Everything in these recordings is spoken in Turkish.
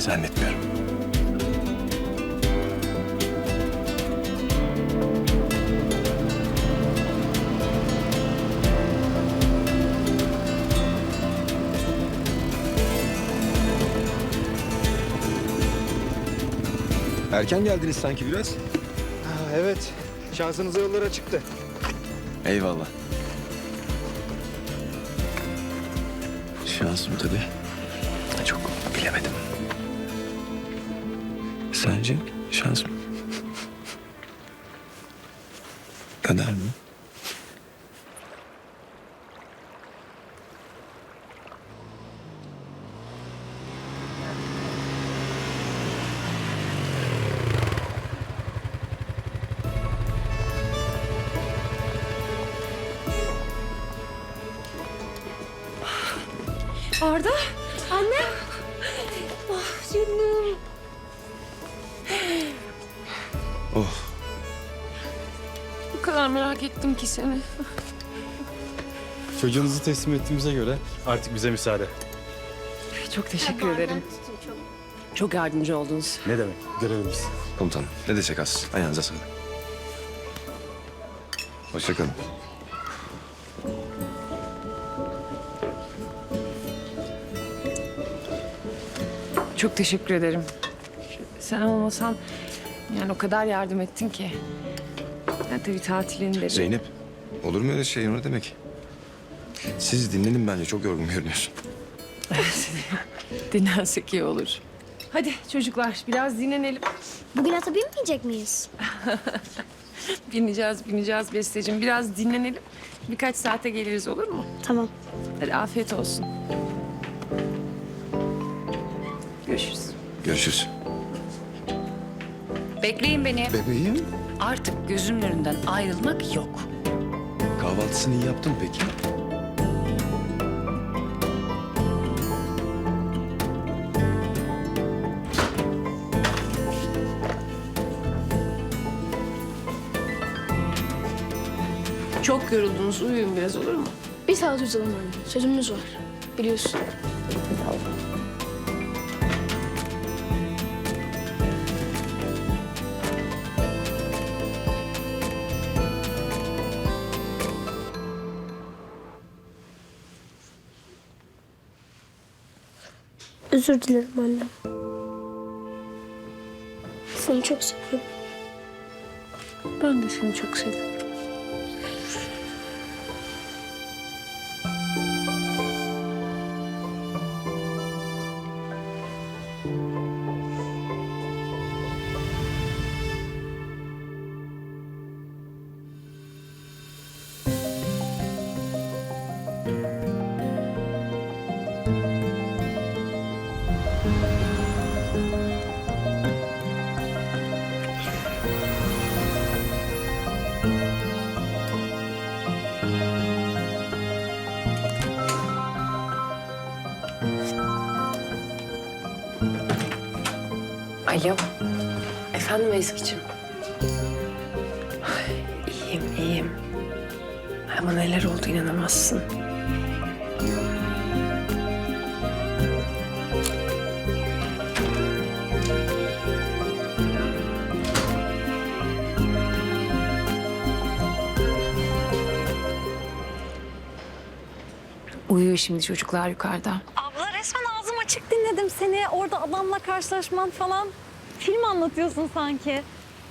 zannetmiyorum. Erken geldiniz sanki biraz. Evet. Şansınıza yollara çıktı. Eyvallah. Şansım tabii. Çok bilemedim. Sence şans mı? Kader mi? Arda, anne. Ah canım. Oh. Bu kadar merak ettim ki seni. Çocuğunuzu teslim ettiğimize göre artık bize müsaade. Çok teşekkür ederim. Çok yardımcı oldunuz. Ne demek? Görevimiz. Komutanım ne desek az. Ayağınıza sağlık. Hoşça kalın. Çok teşekkür ederim. Sen olmasan yani o kadar yardım ettin ki. Yani tabii tatilin de... Zeynep, olur mu öyle şey? O ne demek? Siz dinlenin bence. Çok yorgun görünüyorsun. Dinlensek iyi olur. Hadi çocuklar biraz dinlenelim. Bugün ata binmeyecek miyiz? Bineceğiz Besteciğim. Biraz dinlenelim. Birkaç saate geliriz olur mu? Tamam. Hadi afiyet olsun. Görüşürüz. Görüşürüz. Bekleyin beni. Bebeğim. Artık gözümün önünden ayrılmak yok. Kahvaltısını iyi yaptın peki? Çok yoruldunuz. Uyuyun biraz olur mu? Bir saat uzalım anne. Sözümüz var. Biliyorsun. Özür dilerim anne. Seni çok seviyorum. Ben de seni çok seviyorum. Alo. Efendim Ezgi'cim. Ay, iyiyim. Ama neler oldu inanamazsın. Uyuyor şimdi çocuklar yukarıda. Abla resmen ağzım açık dinledim seni. Orada adamla karşılaşman falan. Film anlatıyorsun sanki.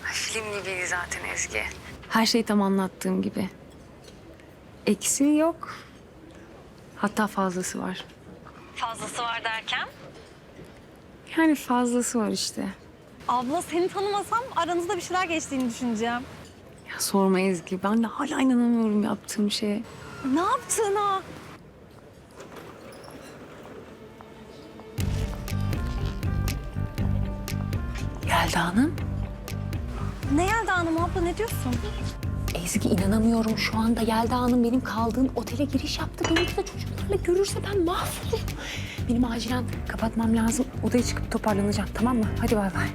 Film gibiydi zaten Ezgi. Her şey tam anlattığım gibi. Eksiği yok. Hatta fazlası var. Fazlası var derken? Yani fazlası var işte. Abla seni tanımasam aranızda bir şeyler geçtiğini düşüneceğim. Ya sorma Ezgi. Ben de hala inanamıyorum yaptığım şeye. Ne yaptığına? Yelda Hanım. Ne Yelda Hanım abla ne diyorsun? Ezgi inanamıyorum şu anda Yelda Hanım benim kaldığım otele giriş yaptı. Beni de çocuklarla görürse ben mahvolurum. Benim acilen kapatmam lazım. Odaya çıkıp toparlanacağım tamam mı? Hadi bay bay.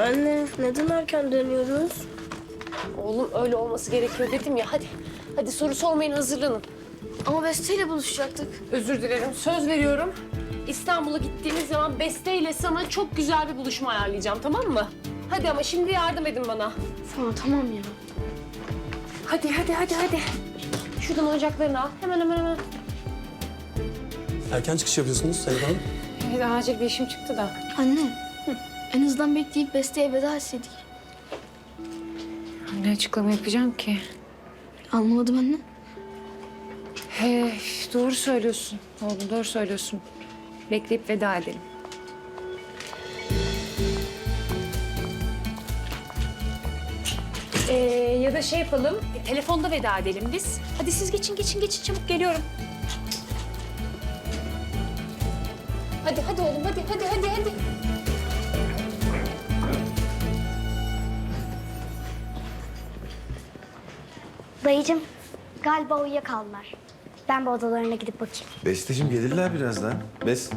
Anne neden erken dönüyoruz? Oğlum öyle olması gerekiyor dedim ya. Hadi. Hadi soru sormayın, hazırlanın. Ama Beste ile buluşacaktık. Özür dilerim. Söz veriyorum. İstanbul'a gittiğimiz zaman Beste ile sana çok güzel bir buluşma ayarlayacağım, tamam mı? Hadi ama şimdi yardım edin bana. Tamam ya. Hadi. Şuradan oyuncaklarını al. Hemen. Erken çıkış yapıyorsunuz Sayın Hanım. Evet, acil bir işim çıktı da. Anne. En azından bekleyip Beste'ye veda etseydik. Ne açıklama yapacağım ki? Anlamadım anne. He, doğru söylüyorsun. Oğlum doğru söylüyorsun. Bekleyip veda edelim. Ya da şey yapalım, telefonda veda edelim biz. Hadi siz geçin çabuk geliyorum. Hadi oğlum, hadi. Dayıcığım galiba uyuyakaldılar. Ben bu odalarına gidip bakayım. Besteciğim gelirler birazdan. Bes.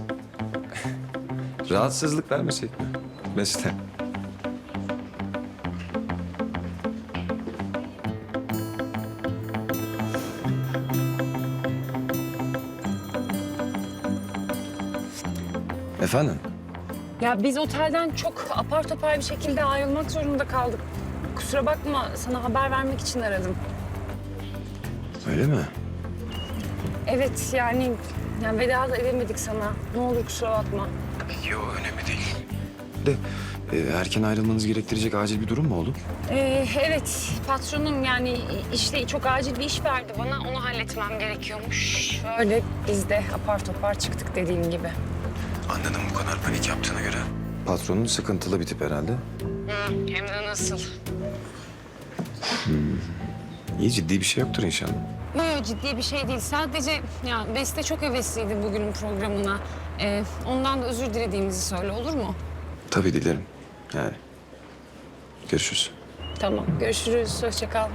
Rahatsızlık vermesek mi? Beste. Efendim? Ya biz otelden çok apar topar bir şekilde ayrılmak zorunda kaldık. Kusura bakma, sana haber vermek için aradım. Öyle mi? Evet, yani veda da edemedik sana. Ne olur kusura bakma. Yok önemli değil. De erken ayrılmanız gerektirecek acil bir durum mu oldu? Evet, patronum yani işte çok acil bir iş verdi bana. Onu halletmem gerekiyormuş. Öyle biz de apar topar çıktık dediğim gibi. Anladım bu kadar panik yaptığına göre. Patronun sıkıntılı bir tip herhalde. Hem de nasıl? İyi ciddi bir şey yoktur inşallah. Yok ciddi bir şey değil. Sadece ya Beste çok hevesliydi bugünün programına. Ondan da özür dilediğimizi söyle, olur mu? Tabii dilerim. Yani. Görüşürüz. Tamam, görüşürüz. Hoşça kal.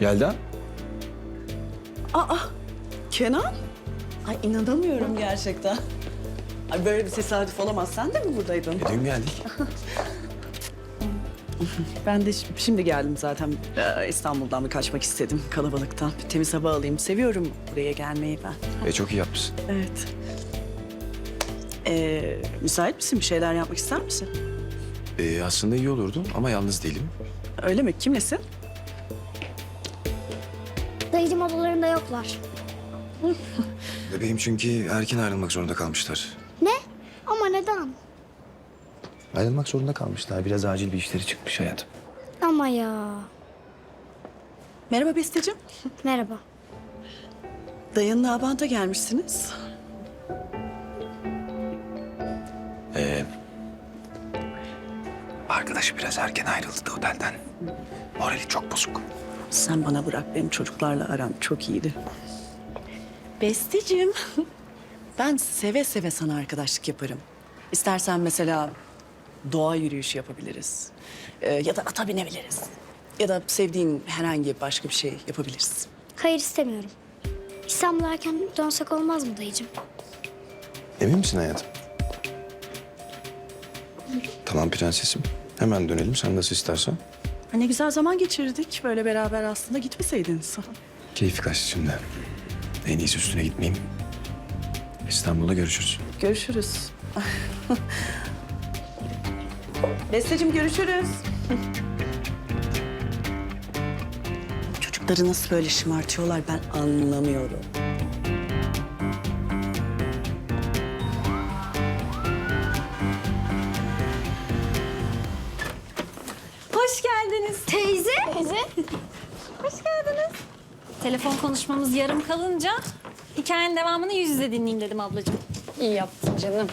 Yelda? Kenan? Ay inanamıyorum gerçekten. Ay böyle bir tesadüf olamaz. Sen de mi buradaydın? Dün geldik. Ben de şimdi geldim zaten. İstanbul'dan bir kaçmak istedim kalabalıktan. Bir temiz hava alayım. Seviyorum buraya gelmeyi ben. Çok iyi yapmışsın. Evet. Müsait misin? Bir şeyler yapmak ister misin? Aslında iyi olurdu ama yalnız değilim. Öyle mi? Kimlesin? Dayıcığım odalarında yoklar. Bebeğim çünkü erken ayrılmak zorunda kalmışlar. Ne? Ama neden? Ayrılmak zorunda kalmışlar. Biraz acil bir işleri çıkmış hayatım. Ama ya. Merhaba Besteciğim. Merhaba. Dayınla Abant'a gelmişsiniz. Arkadaş biraz erken ayrıldı da otelden. Morali çok bozuk. Sen bana bırak. Benim çocuklarla aram çok iyiydi. Besteciğim. Ben seve seve sana arkadaşlık yaparım. İstersen mesela doğa yürüyüşü yapabiliriz. Ya da ata binebiliriz. Ya da sevdiğin herhangi başka bir şey yapabiliriz. Hayır istemiyorum. İstanbul'a erken dönsek olmaz mı dayıcığım? Emin misin hayatım? Tamam prensesim. Hemen dönelim. Sen nasıl istersen. Ne güzel zaman geçirdik böyle beraber aslında gitmeseydiniz. Keyfi kaçtı şimdi. En iyisi üstüne gitmeyeyim. İstanbul'da görüşürüz. Görüşürüz. Besteciğim görüşürüz. Çocukları nasıl böyle şımartıyorlar ben anlamıyorum. Hoş geldiniz. Teyze. Hoş geldiniz. Telefon konuşmamız yarım kalınca hikayenin devamını yüz yüze dinleyeyim dedim ablacığım. İyi yaptın canım.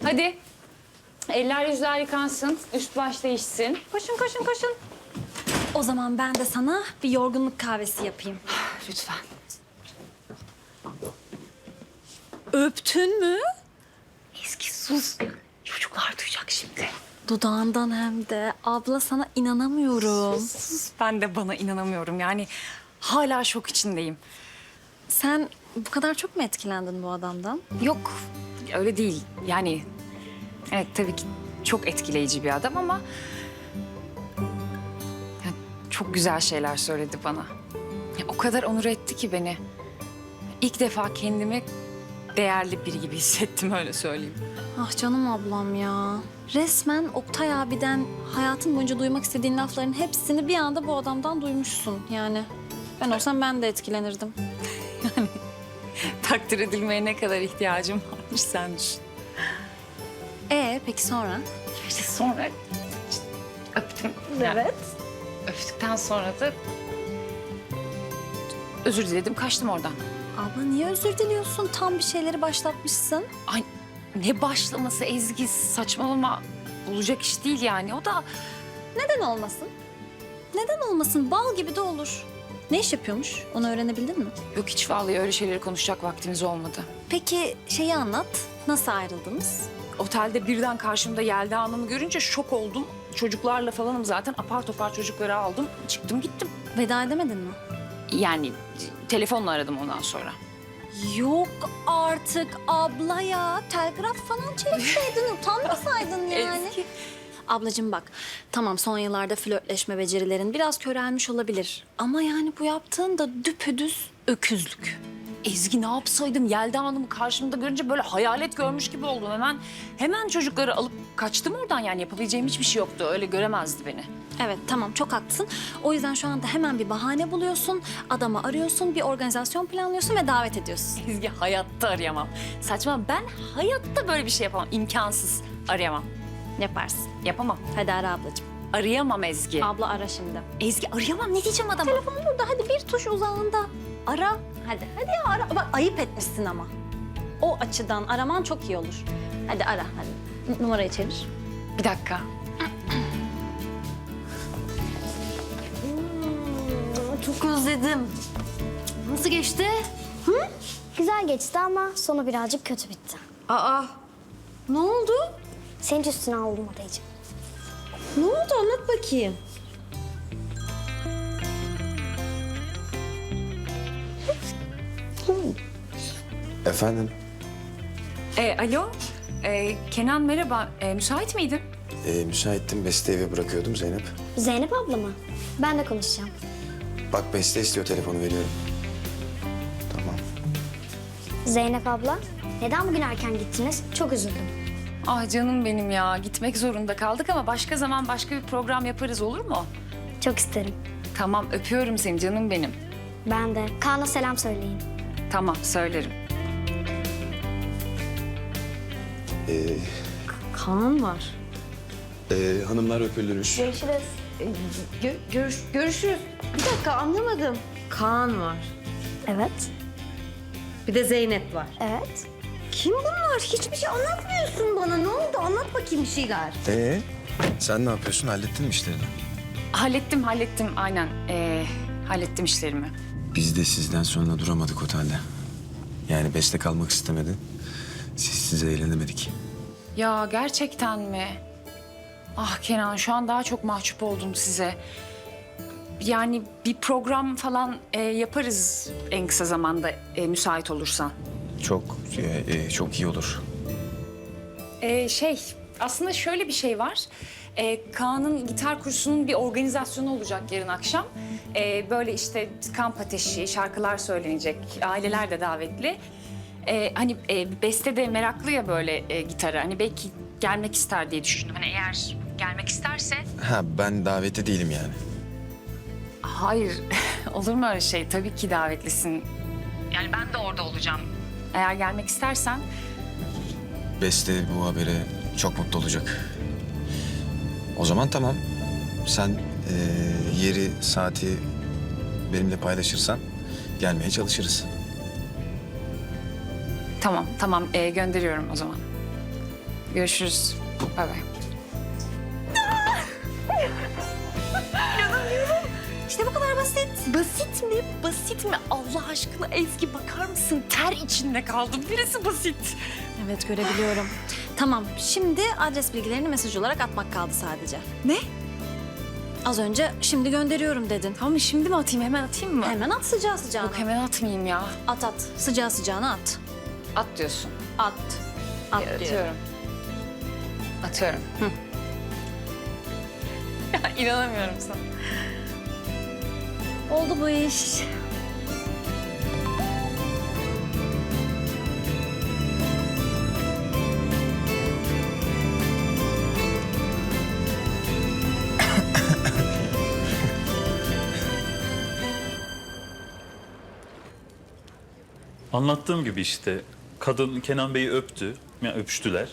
Hadi. Eller yüzler yıkansın, üst baş değişsin. Koşun. O zaman ben de sana bir yorgunluk kahvesi yapayım. Lütfen. Öptün mü? Eski sus. Çocuklar duyacak şimdi. Dudağından hem de. Abla sana inanamıyorum. Ben de bana inanamıyorum. Yani hala şok içindeyim. Sen bu kadar çok mu etkilendin bu adamdan? Yok, öyle değil. Yani evet tabii ki çok etkileyici bir adam ama ya, çok güzel şeyler söyledi bana. Ya, o kadar onur etti ki beni. İlk defa kendimi değerli biri gibi hissettim, öyle söyleyeyim. Ah canım ablam ya. Resmen Oktay abiden hayatın boyunca duymak istediğin lafların hepsini bir anda bu adamdan duymuşsun yani. Ben olsam ben de etkilenirdim. Takdir edilmeye ne kadar ihtiyacım varmış sen düşün. Peki sonra? İşte sonra öptüm. Evet. Öptükten sonra da özür diledim, kaçtım oradan. Abla niye özür diliyorsun? Tam bir şeyleri başlatmışsın. Ay ne başlaması Ezgi, saçmalama. Olacak iş değil yani, o da... Neden olmasın? Neden olmasın? Bal gibi de olur. Ne iş yapıyormuş? Onu öğrenebildin mi? Yok hiç, vallahi öyle şeyleri konuşacak vaktimiz olmadı. Peki şeyi anlat. Nasıl ayrıldınız? Otelde birden karşımda Yelda Hanım'ı görünce şok oldum. Çocuklarla falanım zaten, apar topar çocukları aldım, çıktım gittim. Veda edemedin mi? Yani telefonla aradım ondan sonra. Yok artık abla ya. Telgraf falan çekseydin, utanmasaydın yani. Ezgi. Ablacığım bak, tamam son yıllarda flörtleşme becerilerin biraz körelmiş olabilir. Ama yani bu yaptığın da düpedüz öküzlük. Ezgi ne yapsaydım? Yelda Hanım'ı karşımda görünce böyle hayalet görmüş gibi oldum. Hemen çocukları alıp kaçtım oradan, yani yapabileceğim hiçbir şey yoktu. Öyle göremezdi beni. Evet tamam, çok haklısın. O yüzden şu anda hemen bir bahane buluyorsun, adamı arıyorsun, bir organizasyon planlıyorsun ve davet ediyorsun. Ezgi hayatta arayamam. Saçma, ben hayatta böyle bir şey yapamam. İmkansız. Arayamam. Yaparsın. Yapamam. Hadi ara ablacığım. Arayamam Ezgi. Abla ara şimdi. Ezgi arayamam. Ne diyeceğim adama? Telefon burada, hadi bir tuş uzağında. Ara. Hadi ya ara. Bak ayıp etmişsin ama. O açıdan araman çok iyi olur. Hadi ara hadi. Numarayı çevir. Bir dakika. Çok özledim. Nasıl geçti? Güzel geçti ama sonu birazcık kötü bitti. Aa. Ne oldu? Senin üstüne aldım odayıcım. Ne oldu anlat bakayım. Efendim? Alo. Kenan merhaba. Müsait miydin? Müsaittim. Beste'yi eve bırakıyordum Zeynep. Zeynep abla mı? Ben de konuşacağım. Bak Beste istiyor, telefonu veriyorum. Tamam. Zeynep abla, neden bugün erken gittiniz? Çok üzüldüm. Ah canım benim ya. Gitmek zorunda kaldık ama başka zaman başka bir program yaparız, olur mu? Çok isterim. Tamam, öpüyorum seni canım benim. Ben de. Kaan'a selam söyleyin. Tamam, söylerim. Kaan var. Hanımlar öpüldünüz. Görüşürüz. Bir dakika anlamadım. Kaan var. Evet, Bir de Zeynep var. evet. Kim bunlar? Hiçbir şey anlatmıyorsun bana. Ne oldu? Anlat bakayım bir şeyler. Sen ne yapıyorsun? Hallettin mi işlerini? Hallettim aynen. Hallettim işlerimi. Biz de sizden sonra duramadık otelde. Yani Beste kalmak istemedi. Size eğlenemedik. Ya gerçekten mi? Ah Kenan, şu an daha çok mahcup oldum size. Yani bir program falan yaparız en kısa zamanda müsait olursan. Çok iyi olur. Aslında şöyle bir şey var. Kaan'ın gitar kursunun bir organizasyonu olacak yarın akşam. Böyle işte kamp ateşi, şarkılar söylenecek, aileler de davetli. Beste de meraklı ya böyle gitara. Hani belki gelmek ister diye düşündüm. Hani eğer gelmek isterse... Ha, ben davetli değilim yani. Hayır, olur mu öyle şey? Tabii ki davetlisin. Yani ben de orada olacağım. Eğer gelmek istersen... Beste bu habere çok mutlu olacak. O zaman tamam. Sen yeri, saati benimle paylaşırsan gelmeye çalışırız. Tamam. Gönderiyorum o zaman. Görüşürüz. Bay bay. İşte bu kadar basit. Basit mi? Basit mi? Allah aşkına Ezgi bakar mısın? Ter içinde kaldım. Birisi basit. Evet görebiliyorum. Tamam şimdi adres bilgilerini mesaj olarak atmak kaldı sadece. Ne? Az önce şimdi gönderiyorum dedin. Tamam şimdi mi atayım? Hemen atayım mı? Hemen at sıcağı sıcağına. Yok hemen atmayayım ya. At sıcağı sıcağına at. At diyorsun. At. At diyorum. Atıyorum. Atıyorum. Ya inanamıyorum sana. Oldu bu iş. Anlattığım gibi işte kadın Kenan Bey'i öptü, yani öpüştüler.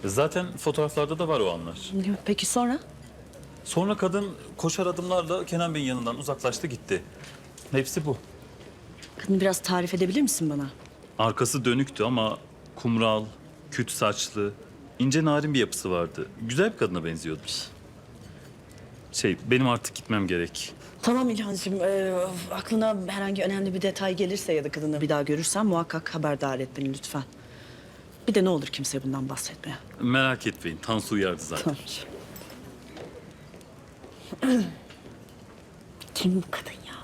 Zaten fotoğraflarda da var o anlar. Peki sonra? Sonra kadın koşar adımlarla Kenan Bey'in yanından uzaklaştı gitti. Hepsi bu. Kadını biraz tarif edebilir misin bana? Arkası dönüktü ama kumral, küt saçlı, ince narin bir yapısı vardı. Güzel bir kadına benziyordu. Benim artık gitmem gerek. Tamam İlhancığım. Aklına herhangi önemli bir detay gelirse ya da kadını bir daha görürsen muhakkak haberdar et beni lütfen. Bir de ne olur kimseye bundan bahsetme. Merak etmeyin, Tansu uyardı zaten. Tamam. Kim bu kadın ya?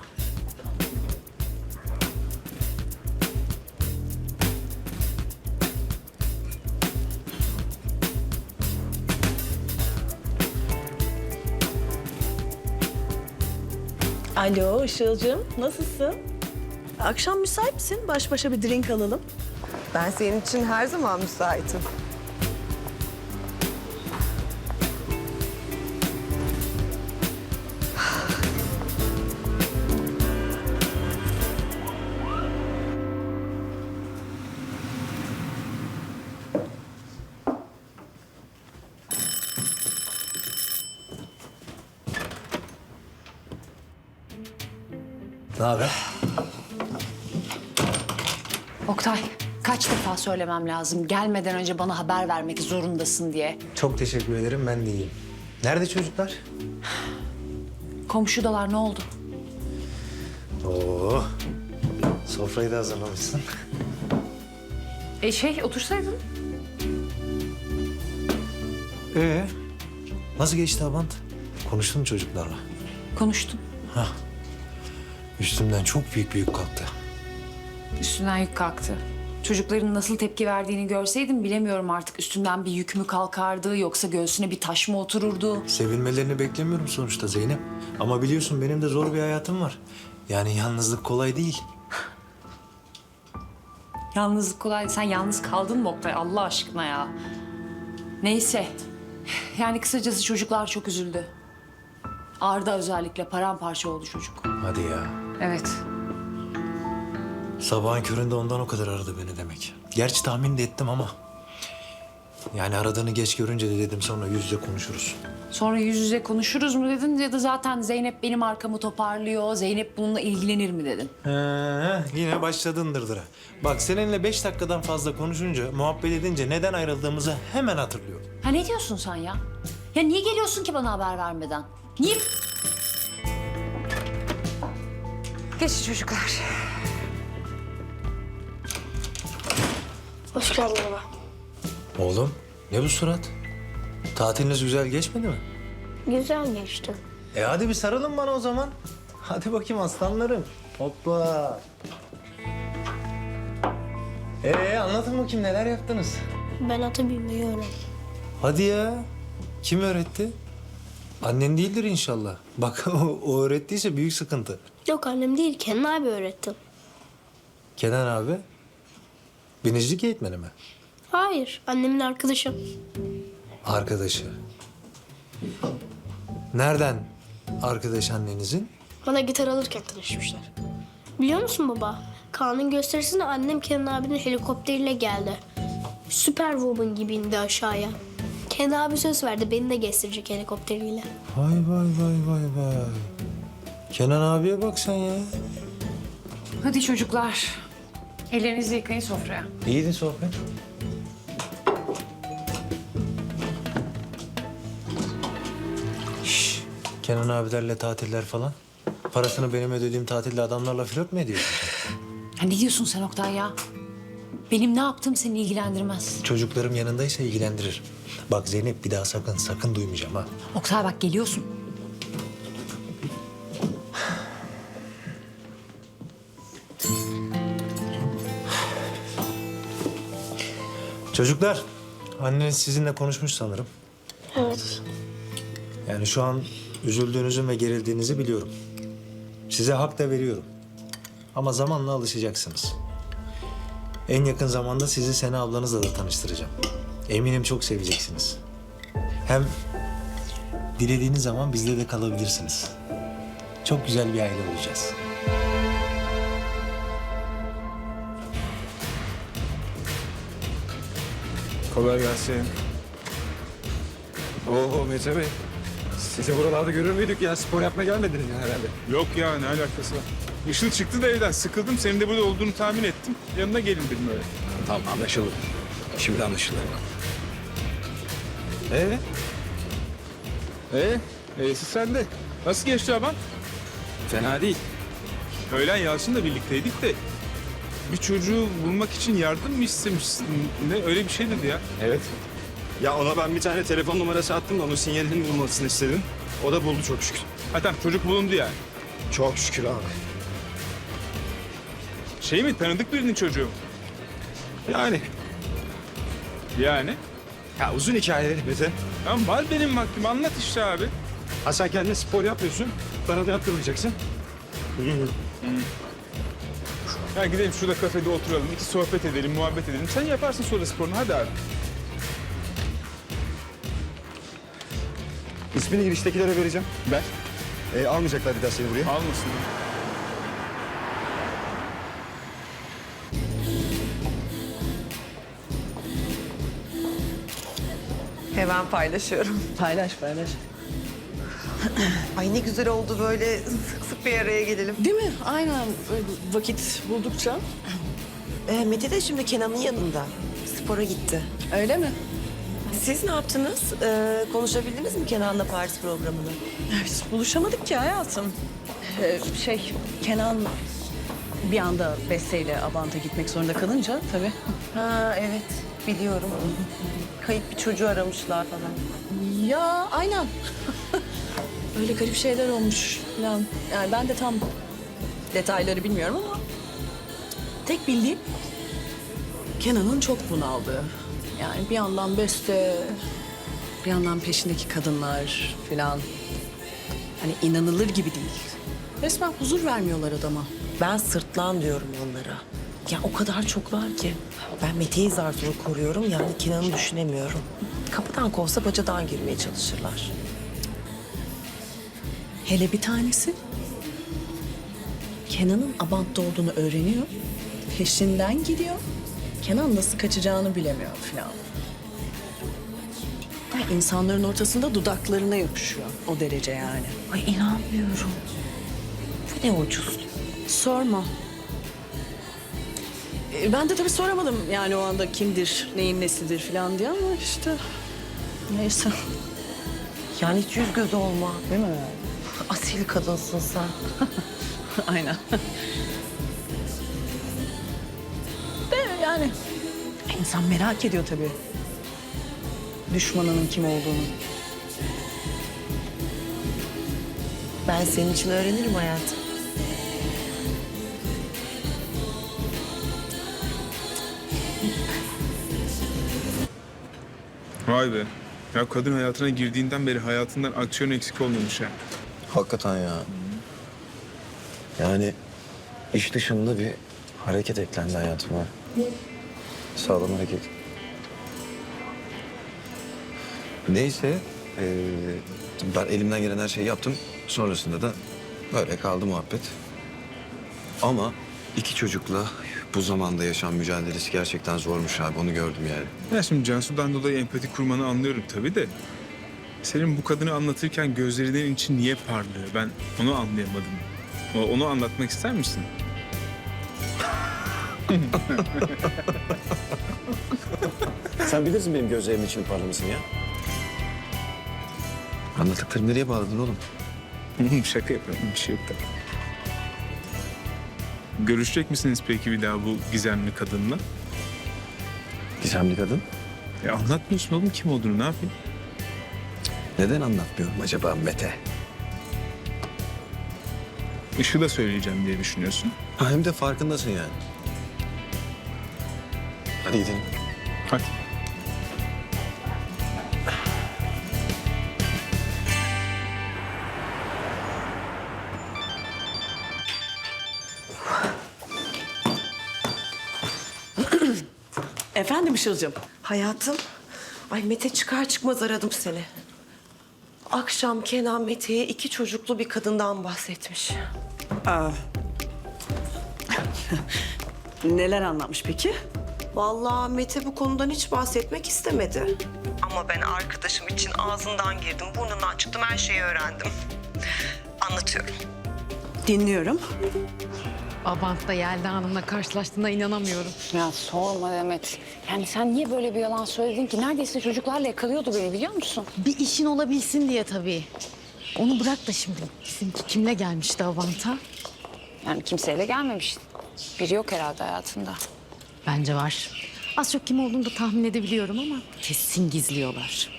Alo Işıl'cığım, nasılsın? Akşam müsait misin? Baş başa bir drink alalım. Ben senin için her zaman müsaitim. Ne haber? Oktay, kaç defa söylemem lazım. Gelmeden önce bana haber vermek zorundasın diye. Çok teşekkür ederim, ben de iyiyim. Nerede çocuklar? Komşudalar ne oldu? Oo, sofrayı da hazırlamışsın. Otursaydın. Nasıl geçti Abant? Konuştun mu çocuklarla? Konuştum. Üstümden çok büyük bir yük kalktı. Üstünden yük kalktı. Çocukların nasıl tepki verdiğini görseydim bilemiyorum artık. Üstünden bir yük mü kalkardı yoksa göğsüne bir taş mı otururdu? Sevilmelerini beklemiyorum sonuçta Zeynep. Ama biliyorsun benim de zor bir hayatım var. Yani yalnızlık kolay değil. Yalnızlık kolay. Sen yalnız kaldın mı Oktay Allah aşkına ya? Neyse. Yani kısacası çocuklar çok üzüldü. Arda özellikle paramparça oldu çocuk. Hadi ya. Evet. Sabahın köründe ondan o kadar aradı beni demek. Gerçi tahmin de ettim ama... Yani aradığını geç görünce de dedim sonra yüz yüze konuşuruz. Sonra yüz yüze konuşuruz mu dedin ya da zaten Zeynep benim arkamı toparlıyor, Zeynep bununla ilgilenir mi dedin? Yine başladın dırdıra. Bak seninle 5 dakikadan fazla konuşunca, muhabbet edince neden ayrıldığımızı hemen hatırlıyorum. Ha ne diyorsun sen ya? Ya niye geliyorsun ki bana haber vermeden? Niye? Geçin çocuklar. Hoş geldin baba. Oğlum ne bu surat? Tatiliniz güzel geçmedi mi? Güzel geçti. Hadi bir sarılın bana o zaman. Hadi bakayım aslanlarım. Hoppa. Anlatın bakayım neler yaptınız? Ben atı binmeyi öğrendim. Hadi ya. Kim öğretti? Annen değildir inşallah. Bak o öğrettiyse büyük sıkıntı. Yok annem değil, Kenan abi öğretti. Kenan abi. Binicilik eğitmeni mi? Hayır, annemin arkadaşı. Arkadaşı. Nereden arkadaş annenizin? Bana gitar alırken tanışmışlar. Biliyor musun baba? Kaan'ın gösterisine annem Kenan abinin helikopteriyle geldi. Superwoman gibi indi aşağıya. Kenan abi söz verdi beni de gezdirecek helikopteriyle. Vay vay vay vay vay. Kenan abiye bak sen ya. Hadi çocuklar. Ellerinizi yıkayın sofraya. İyiydi sohbet. Şş, Kenan abilerle tatiller falan. Parasını benim ödediğim tatilde adamlarla flört mü ediyorsun sen? Ha, ne diyorsun sen Oktay ya? Benim ne yaptığım seni ilgilendirmez. Çocuklarım yanındaysa ilgilendirir. Bak Zeynep, bir daha sakın duymayacağım ha. Oktay bak geliyorsun. Çocuklar, anneniz sizinle konuşmuş sanırım. Evet. Yani şu an üzüldüğünüzü ve gerildiğinizi biliyorum. Size hak da veriyorum. Ama zamanla alışacaksınız. En yakın zamanda sizi Sena ablanızla da tanıştıracağım. Eminim çok seveceksiniz. Hem dilediğiniz zaman bizde de kalabilirsiniz. Çok güzel bir aile olacağız. Kolay gelsin. Oo Mete Bey. Sizi buralarda görür müydük ya? Spor yapmaya gelmediniz ya herhalde. Yok ya, ne alakası var? Işıl çıktı da evden, sıkıldım. Senin de burada olduğunu tahmin ettim. Yanına gelin dedim öyle. Tamam, anlaşıldı. Şimdi anlaşıldı. Siz sen de. Nasıl geçti aban? Fena değil. Öğlen Yalçın'la birlikteydik de bir çocuğu bulmak için yardım mı istemişsin? Ne öyle bir şey dedi ya. Evet. Ya ona ben bir tane telefon numarası attım da onun sinyalini bulmasını istedim. O da buldu çok şükür. Ha tamam, çocuk bulundu yani. Çok şükür abi. Şey mi, tanıdık birinin çocuğu? Yani. Yani? Ya uzun hikaye Mete. Tamam, var benim vaktim, anlat işte abi. Ha sen kendine spor yapıyorsun. Bana da yaptırmayacaksın. Ya gidelim şurada kafede oturalım, iki sohbet edelim, muhabbet edelim. Sen yaparsın sonra sporunu, hadi abi. İsmini giriştekilere vereceğim. Ver. Almayacaklar bir daha seni buraya. Almasın. Hemen paylaşıyorum. Paylaş paylaş. Ay ne güzel oldu böyle sık sık bir araya gelelim. Değil mi? Aynen böyle vakit buldukça. Mete de şimdi Kenan'ın yanında. Spora gitti. Öyle mi? Siz ne yaptınız? Konuşabildiniz mi Kenan'la Paris programını? Biz buluşamadık ki hayatım. Kenan bir anda Beste'yle Abant'a gitmek zorunda kalınca tabii. Ha evet biliyorum. Kayıp bir çocuğu aramışlar falan. Ya aynen. Öyle garip şeyler olmuş falan. Yani ben de tam detayları bilmiyorum ama tek bildiğim Kenan'ın çok bunaldığı. Yani bir yandan Beste, bir yandan peşindeki kadınlar falan. Hani inanılır gibi değil. Resmen huzur vermiyorlar adama. Ben sırtlan diyorum onlara. Ya o kadar çoklar ki. Ben Mete'yi zar zor koruyorum yani Kenan'ı düşünemiyorum. Kapıdan kovsa bacadan girmeye çalışırlar. Hele bir tanesi Kenan'ın Abant'ta olduğunu öğreniyor. Peşinden gidiyor. Kenan nasıl kaçacağını bilemiyor falan. Ya insanların ortasında dudaklarına yapışıyor. O derece yani. Ay inanmıyorum. Bu ne ucuz. Sorma. Ben de tabii soramadım yani o anda kimdir, neyin nesidir falan diye ama işte neyse. Yani hiç yüz göz olma. Değil mi? Asil kadınsın sen. Aynen. De yani insan merak ediyor tabii. Düşmanının kim olduğunu. Ben senin için öğrenirim hayatım. Vay be. Ya kadın hayatına girdiğinden beri hayatından aksiyon eksik olmamış ya. Hakikaten ya. Yani iş dışında bir hareket eklendi hayatıma. Sağlam hareket. Neyse, ben elimden gelen her şeyi yaptım. Sonrasında da böyle kaldı muhabbet. Ama 2 çocukla bu zamanda yaşam mücadelesi gerçekten zormuş abi. Onu gördüm yani. Ya şimdi Cansu'dan dolayı empati kurmanı anlıyorum tabii de. Senin bu kadını anlatırken gözlerinin içi niye parlıyor? Ben onu anlayamadım. Onu anlatmak ister misin? Sen bilirsin benim gözlerimin için parlamasını ya. Anlattıklarını nereye bağladın oğlum? Şaka yapıyorum, bir şey yok da. Görüşecek misiniz peki bir daha bu gizemli kadınla? Gizemli kadın. Anlatmıyorsun oğlum kim olduğunu, ne yapayım? Neden anlatmıyorum acaba Mete? Işığı da söyleyeceğim diye düşünüyorsun. Ha, hem de farkındasın yani. Hadi gidelim. Hadi. Efendim Işıl'cığım. Hayatım, ay Mete çıkar çıkmaz aradım seni. Akşam Kenan Mete'ye 2 çocuklu bir kadından bahsetmiş. Neler anlatmış peki? Vallahi Mete bu konudan hiç bahsetmek istemedi. Ama ben arkadaşım için ağzından girdim, burnundan çıktım, her şeyi öğrendim. Anlatıyorum. Dinliyorum. Abant'ta Yelda Hanım'la karşılaştığına inanamıyorum. Ya sorma Demet. Yani sen niye böyle bir yalan söyledin ki? Neredeyse çocuklarla yakalıyordu beni biliyor musun? Bir işin olabilsin diye tabii. Onu bırak da şimdi bizimki kimle gelmişti Avant'a? Yani kimseyle gelmemiş. Biri yok herhalde hayatında. Bence var. Az çok kim olduğunu da tahmin edebiliyorum ama kesin gizliyorlar.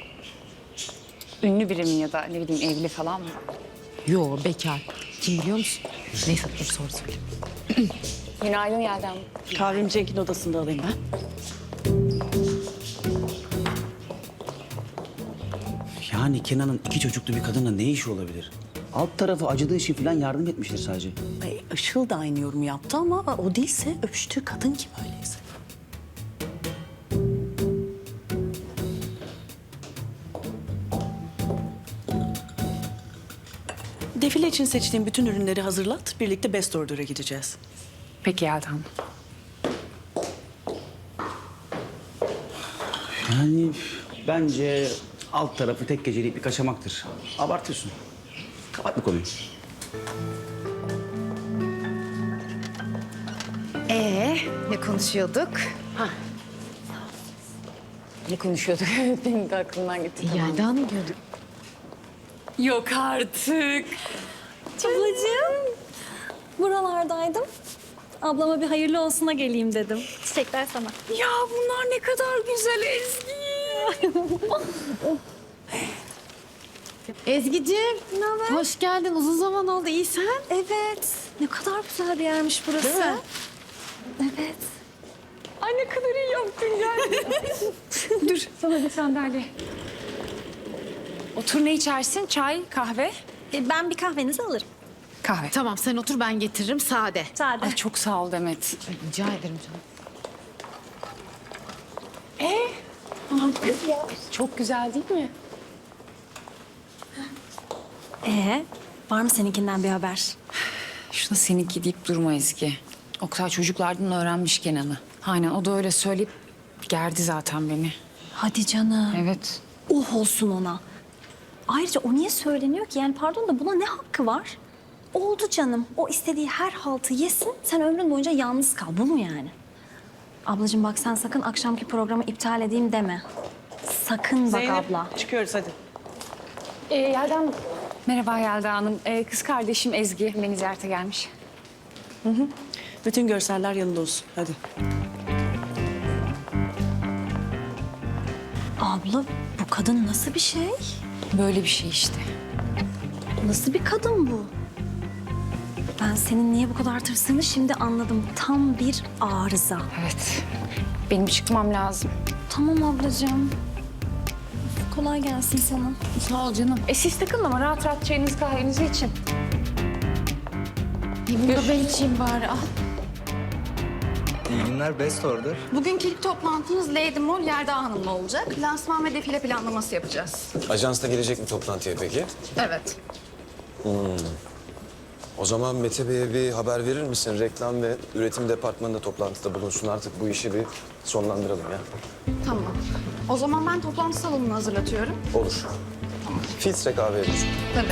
Ünlü biri mi ya da ne bileyim evli falan mı? Yo bekar. Kim biliyor musun? Neyse dur sonra söyleyeyim. Günaydın Yelda Hanım. Kahvemi Cenk'in odasında alayım ben. Yani Kenan'ın 2 çocuklu bir kadınla ne işi olabilir? Alt tarafı acıdığı için falan yardım etmiştir sadece. Ay, Işıl da aynı yorum yaptı ama o değilse öpüştüğü kadın kim öyleyse? Defile için seçtiğim bütün ürünleri hazırlat. Birlikte Best Order'a gideceğiz. Peki Yelda Hanım. Yani bence alt tarafı tek gecelik bir kaçamaktır. Abartıyorsun. Kapat bu konuyu. Ne konuşuyorduk? Ne konuşuyorduk? Benim de aklımdan gitti. Yelda Hanım diyorduk. Yok artık. Ablacığım, buralardaydım. Ablama bir hayırlı olsuna geleyim dedim. Çiçekler sana. Ya bunlar ne kadar güzel Ezgi. Ezgi'ciğim. Ne haber? Hoş geldin. Uzun zaman oldu. İyi sen? Evet. Ne kadar güzel bir yermiş burası. Değil mi? Evet. Ay ne kadar iyi yaptın gel. Dur sana bir sandalye. Otur ne içersin? Çay, kahve? Ben bir kahvenizi alırım. Kahve. Tamam sen otur ben getiririm. Sade. Sade. Ay çok sağ ol Demet. Rica ederim canım. Çok güzel değil mi? Var mı seninkinden bir haber? Şuna seninki deyip durma Ezgi. Oktay çocuklardan öğrenmiş Kenan'ı. Aynen o da öyle söyleyip gerdi zaten beni. Hadi canım. Evet. Oh olsun ona. Ayrıca o niye söyleniyor ki? Yani pardon da buna ne hakkı var? Oldu canım. O istediği her haltı yesin. Sen ömrün boyunca yalnız kal. Bu mu yani? Ablacığım bak sen sakın akşamki programı iptal edeyim deme. Sakın bak abla. Çıkıyoruz hadi. Yelda Hanım. Merhaba Yelda Hanım. Kız kardeşim Ezgi beni ziyarete gelmiş. Bütün görseller yanında olsun. Hadi. Abla bu kadın nasıl bir şey? Böyle bir şey işte. Nasıl bir kadın bu? Ben senin niye bu kadar tırsını şimdi anladım. Tam bir arıza. Evet. Benim çıkmam lazım. Tamam ablacığım. Kolay gelsin sana. Sağ ol canım. Siz takılma rahat rahat çayınızı kahvenizi için. Bunu da ben içeyim bari. Al. İyi günler, Best Order. Bugünkü ilk toplantımız Lady Mall Yelda Hanım'la olacak. Lansman ve defile planlaması yapacağız. Ajans da gelecek mi toplantıya peki? Evet. O zaman Mete Bey'e bir haber verir misin? Reklam ve üretim departmanında toplantıda bulunsun. Artık bu işi bir sonlandıralım ya. Tamam. O zaman ben toplantı salonunu hazırlatıyorum. Olur. Filtre kahve yapıyorsun. Tabii.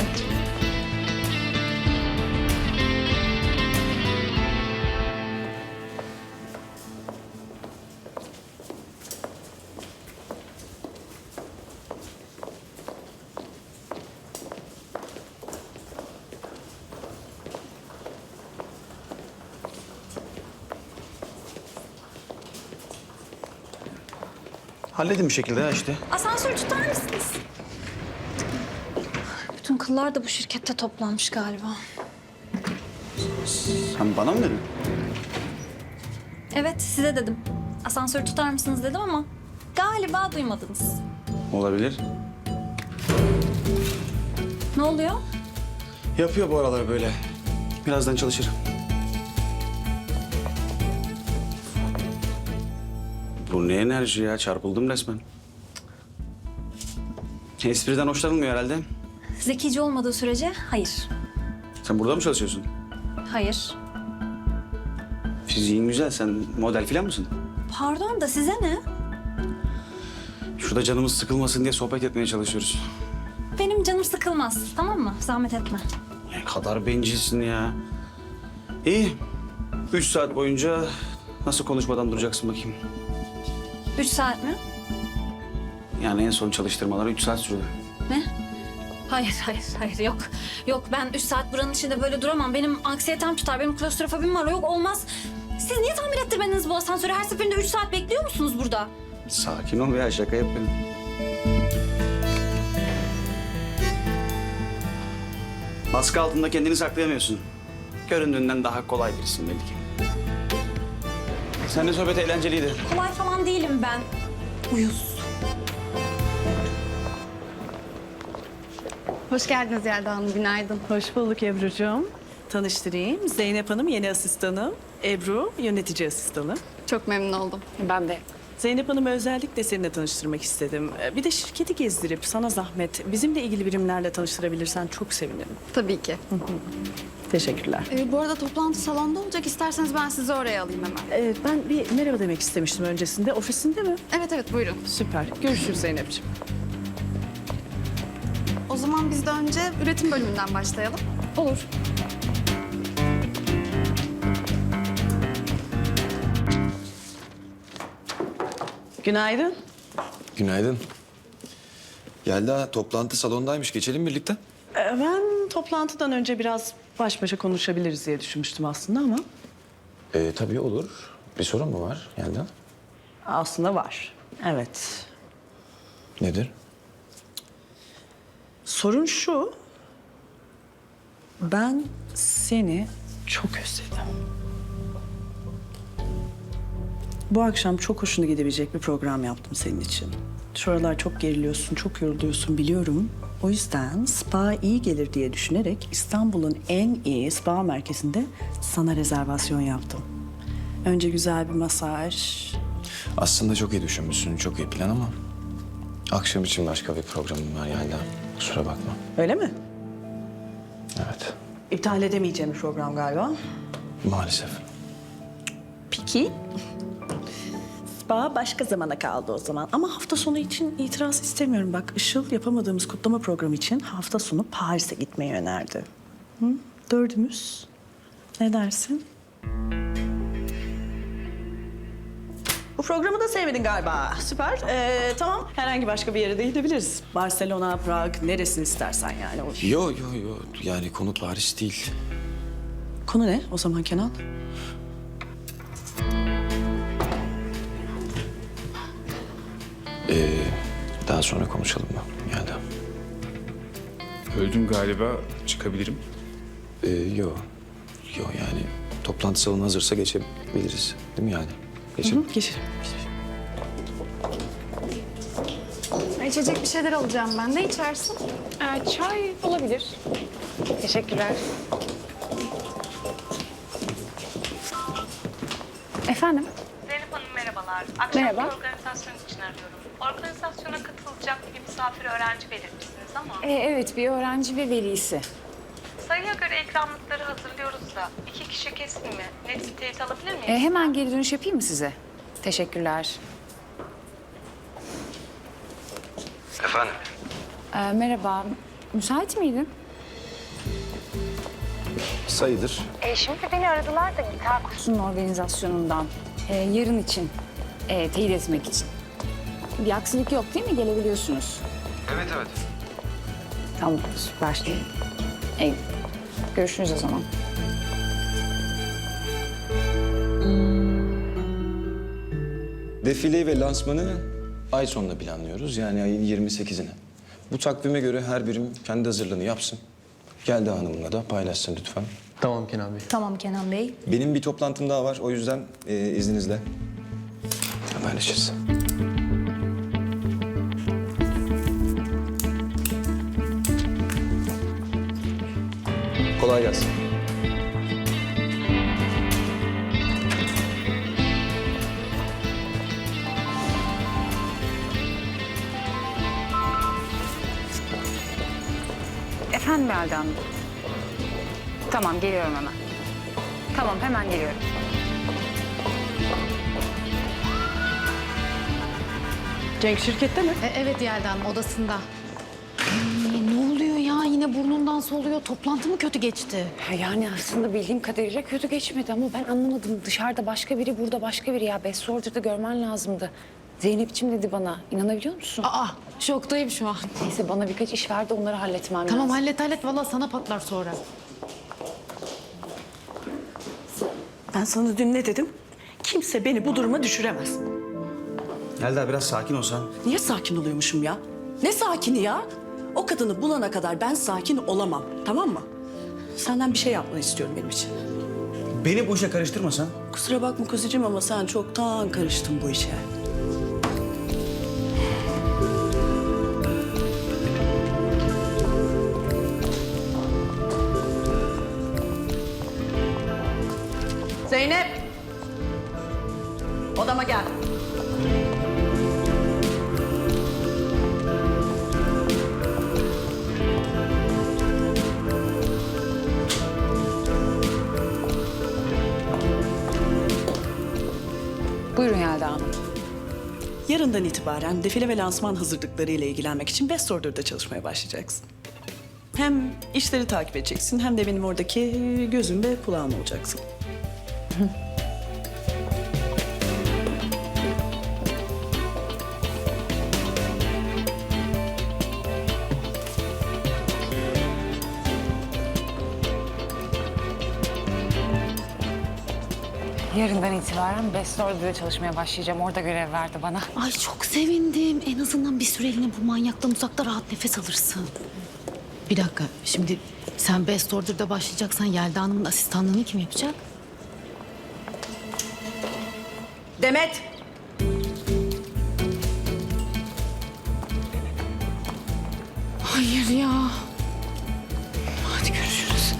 Halledin bir şekilde ya işte. Asansörü tutar mısınız? Bütün kıllar da bu şirkette toplanmış galiba. Sen bana mı dedin? Evet, size dedim. Asansörü tutar mısınız dedim ama galiba duymadınız. Olabilir. Ne oluyor? Yapıyor bu aralar böyle. Birazdan çalışır. Bu ne enerji ya? Çarpıldım resmen. Espriden hoşlanılmıyor herhalde. Zekice olmadığı sürece hayır. Sen burada mı çalışıyorsun? Hayır. Fiziğin güzel. Sen model falan mısın? Pardon da size ne? Şurada canımız sıkılmasın diye sohbet etmeye çalışıyoruz. Benim canım sıkılmaz, tamam mı? Zahmet etme. Ne kadar bencilsin ya. İyi. 3 saat boyunca nasıl konuşmadan duracaksın bakayım? 3 saat mi? Yani en son çalıştırmaları 3 saat sürdü. Ne? Hayır, yok. Yok, ben 3 saat buranın içinde böyle duramam. Benim anksiyetem tutar, benim klostrofobim var. Yok, olmaz. Siz niye tamir ettirmediniz bu asansörü? Her seferinde 3 saat bekliyor musunuz burada? Sakin ol ya, şaka yapıyorum. Baskı altında kendini saklayamıyorsun. Göründüğünden daha kolay birisin belli ki. Seninle sohbet eğlenceliydi. Kolay falan değilim ben. Uyuz. Hoş geldiniz Yelda Hanım, günaydın. Hoş bulduk Ebru'cuğum. Tanıştırayım. Zeynep Hanım yeni asistanım. Ebru yönetici asistanı. Çok memnun oldum. Ben de. Zeynep Hanım'ı özellikle seninle tanıştırmak istedim. Bir de şirketi gezdirip sana zahmet bizimle ilgili birimlerle tanıştırabilirsen çok sevinirim. Tabii ki. Teşekkürler. Bu arada toplantı salonda olacak. İsterseniz ben sizi oraya alayım hemen. Ben bir merhaba demek istemiştim öncesinde. Ofisinde mi? Evet, buyurun. Süper. Görüşürüz Zeynep'ciğim. O zaman biz de önce üretim bölümünden başlayalım. Olur. Günaydın. Günaydın. Yelda toplantı salondaymış. Geçelim birlikte. Ben toplantıdan önce biraz baş başa konuşabiliriz diye düşünmüştüm aslında ama... Tabii olur. Bir sorun mu var Yelda? Aslında var. Evet. Nedir? Sorun şu. Ben seni çok özledim. Bu akşam çok hoşuna gidebilecek bir program yaptım senin için. Şu aralar çok geriliyorsun, çok yoruluyorsun biliyorum. O yüzden spa iyi gelir diye düşünerek İstanbul'un en iyi spa merkezinde sana rezervasyon yaptım. Önce güzel bir masaj. Aslında çok iyi düşünmüşsün. Çok iyi plan ama... akşam için başka bir programım var Yelda. Kusura bakma. Öyle mi? Evet. İptal edemeyeceğim bir program galiba. Maalesef. Peki. Spa başka zamana kaldı o zaman. Ama hafta sonu için itiraz istemiyorum. Bak Işıl yapamadığımız kutlama programı için hafta sonu Paris'e gitmeyi önerdi. Hı? Dördümüz. Ne dersin? Bu programı da sevmedin galiba. Süper. Tamam. Herhangi başka bir yere de gidebiliriz. Barcelona, Prag, neresini istersen yani. Yo. Yani konu Paris değil. Konu ne o zaman Kenan? Daha sonra konuşalım mı Yelda? Öldüm galiba. Çıkabilirim. Yo yani toplantı salonu hazırsa geçebiliriz. Değil mi yani? Geçelim. Geçelim. İçecek bir şeyler alacağım ben de. İçersin. Çay olabilir. Teşekkürler. Efendim? Zeynep Hanım merhabalar. Akşam Merhaba. bir organizasyon için arıyorum. Organizasyona katılacak bir misafir öğrenci belirtmişsiniz ama... Evet, bir öğrenci ve velisi. Sayıya göre ikramlıkları hazırlıyoruz da 2 kişi kesin mi? Net bir teyit alabilir miyim? Hemen geri dönüş yapayım mı size? Teşekkürler. Efendim? Merhaba, müsait miydin? Sayıdır. Şimdi beni aradılar da gitar kursunun organizasyonundan. Yarın için, teyit etmek için. Bir aksilik yok değil mi? Gelebiliyorsunuz. Evet. Tamam, süper. Görüşürüz o zaman. Defile ve lansmanı ay sonunda planlıyoruz. Yani ayın 28'ine. Bu takvime göre her birim kendi hazırlığını yapsın. Yelda Hanım'la da paylaşsın lütfen. Tamam Kenan Bey. Tamam Kenan Bey. Benim bir toplantım daha var. O yüzden izninizle haberleşiriz. Kolay gelsin. Efendim Yelda Hanım. Tamam geliyorum hemen. Tamam hemen geliyorum. Cenk şirkette mi? Evet Yelda Hanım odasında. Ne oluyor ya? Yine burnundan soluyor. Toplantı mı kötü geçti? Yani aslında bildiğim kadarıyla kötü geçmedi ama ben anlamadım. Dışarıda başka biri, burada başka biri ya. Best Order'da görmen lazımdı. Zeynep'ciğim dedi bana. İnanabiliyor musun? Aa, şoktayım şu an. Neyse bana birkaç iş verdi, onları halletmem Tamam lazım. hallet. Vallahi sana patlar sonra. Ben sana dün ne dedim? Kimse beni bu duruma düşüremez. Yelda biraz sakin olsan. Niye sakin oluyormuşum ya? Ne sakini ya? O kadını bulana kadar ben sakin olamam, tamam mı? Senden bir şey yapmanı istiyorum benim için. Beni bu işe karıştırmasan. Kusura bakma kuzucuğum ama sen çoktan karıştın bu işe. Zeynep! Odama gel. Buyurun Yelda Hanım. Yarından itibaren defile ve lansman hazırlıkları ile ilgilenmek için Best Order'da çalışmaya başlayacaksın. Hem işleri takip edeceksin hem de benim oradaki gözüm ve kulağım olacaksın. Yarından itibaren Best Order'da çalışmaya başlayacağım. Orada görev verdi bana. Ay çok sevindim. En azından bir süreliğine bu manyaktan uzakta rahat nefes alırsın. Bir dakika. Şimdi sen Best Order'da başlayacaksan Yelda Hanım'ın asistanlığını kim yapacak? Demet! Hayır ya. Hadi görüşürüz.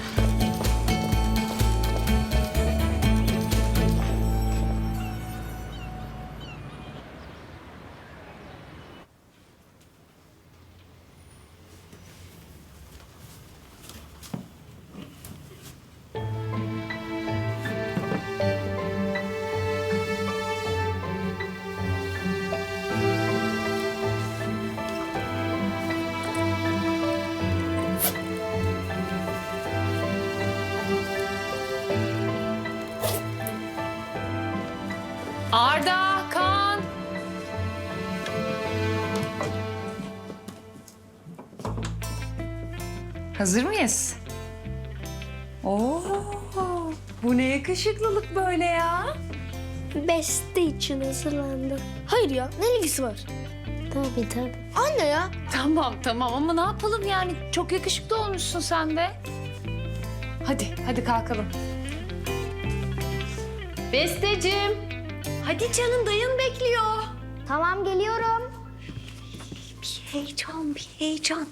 Arda, Kaan. Hazır mıyız? Oo, bu ne yakışıklılık böyle ya? Beste için hazırlandı. Hayır ya, ne ilgisi var? Tabii. Anne ya. Tamam ama ne yapalım yani? Çok yakışıklı olmuşsun sen de. Hadi kalkalım. Besteciğim. Hadi canım dayın bekliyor. Tamam, geliyorum. Bir heyecan.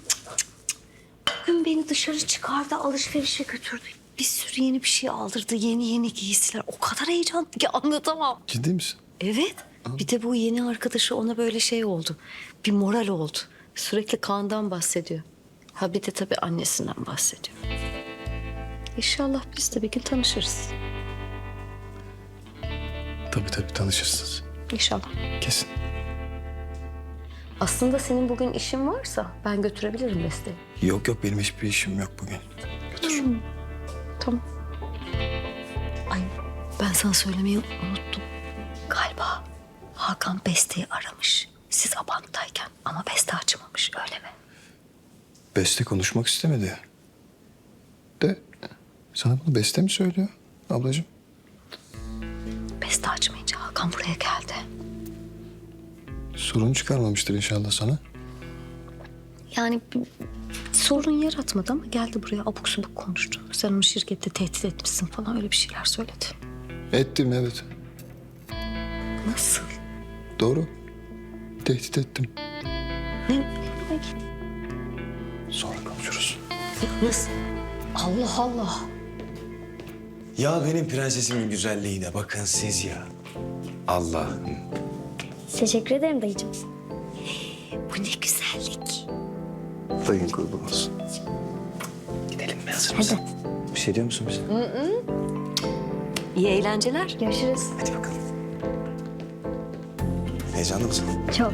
Bugün beni dışarı çıkardı, alışverişe götürdü. Bir sürü yeni bir şey aldırdı, yeni giysiler. O kadar heyecanlı ki anlatamam. Ciddi misin? Evet. Bir de bu yeni arkadaşı ona böyle şey oldu. Bir moral oldu. Sürekli Kaan'dan bahsediyor. Ha bir de tabii annesinden bahsediyor. İnşallah biz de bir gün tanışırız. Tabii tanışırsınız. İnşallah. Kesin. Aslında senin bugün işin varsa ben götürebilirim Beste'yi. Yok benim hiçbir işim yok bugün. Götür. Tamam. Ay ben sana söylemeyi unuttum. Galiba Hakan Beste'yi aramış. Siz Abant'tayken ama Beste açmamış öyle mi? Beste konuşmak istemedi. De sana bunu Beste mi söylüyor ablacığım? Beste açmayınca Hakan buraya geldi. Sorun çıkarmamıştır inşallah sana. Yani sorun yaratmadı ama geldi buraya abuk subuk konuştu. Sen onu şirkette tehdit etmişsin falan öyle bir şeyler söyledi. Ettim evet. Nasıl? Doğru. Tehdit ettim. Ne? Sonra konuşuruz. Nasıl? Allah Allah. Ya benim prensesimin güzelliğine bakın siz ya. Allah'ım. Teşekkür ederim dayıcığım. Bu ne güzellik. Dayın kurban olsun. Gidelim mi? Hazır mısın? Bir şey diyor musun bize? İyi eğlenceler. Görüşürüz. Hadi bakalım. Heyecanlı mısın? Çok.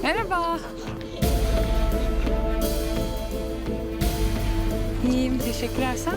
Merhaba. İyiyim, teşekkürler sen.